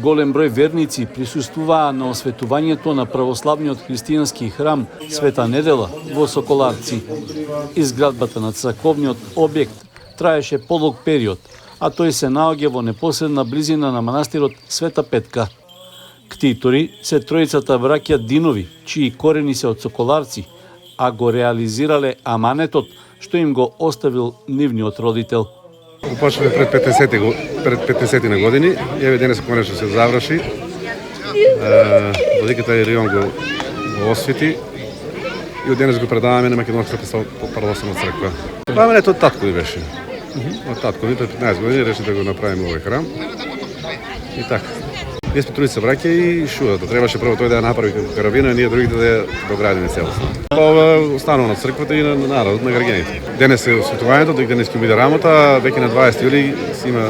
Голем број верници присуствуваа на осветувањето на православниот христијански храм Света Недела во Соколарци. Изградбата на црковниот објект траеше подолг период, а тој се наоѓа во непосредна близина на манастирот Света Петка. Ктитори се тројцата браќа Динови, чии корени се од Соколарци, а го реализирале аманетот што им го оставил нивниот родител. Почнавме пред 50 на години, еве денес конечно се заврши. Додека тај район го освети и од денес го предаваме на Македонската православна црква. Аманетот татко ми беше. Од татко ми, 15 години реши да го направиме овој храм. И така. Ние сме тројца браќа и шудата. Требаше прво тој да ја направи карабина, а ние другите да ја доградиме целосно. Ова останува на црквата и на народот, на граѓаните. Денес е осветувањето, денес ќе биде работа, веќе на 20 јули си има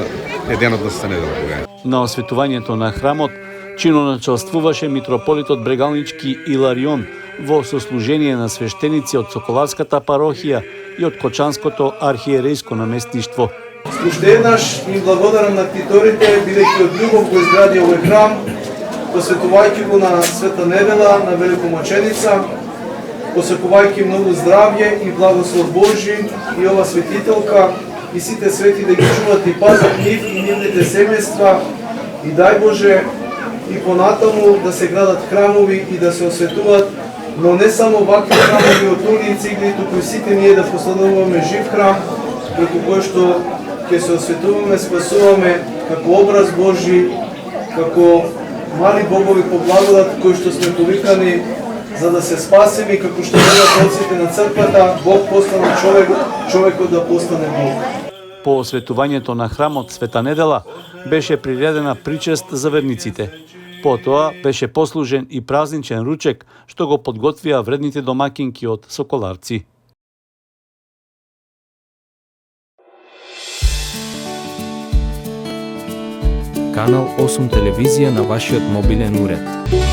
денот на Света Недела. На осветувањето на храмот чиноначалствуваше митрополитот Брегалнички Иларион во сослужение на свештеници од Соколарската парохија и од Кочанското архиерејско наместништво. Уште еднаш им благодарам на ктиторите, бидејќи од љубов го изгради овој храм, посветувајќи го на Света Недела, на великомученица, посекувајќи многу здравје и благослов Божи и ова светителка и сите свети да ги чуват и пазат нив и нивните семејства и дај Боже и понатаму да се градат храмови и да се осветуваат, но не само вакви храмови од ули и цигли, туку и сите ние да постануваме жив храм, преку кој што ќе се осветуваме, спасуваме како образ Божи, како мали богови по благодат кои што сме повикани за да се спасиме, како што велат отците на црквата, Бог постана човек, човекот да постане Бог. По осветувањето на храмот Света Недела беше приредена причест за верниците. Потоа беше послужен и празничен ручек што го подготвија вредните домакинки од Соколарци. Канал 8 телевизија на вашиот мобилен уред.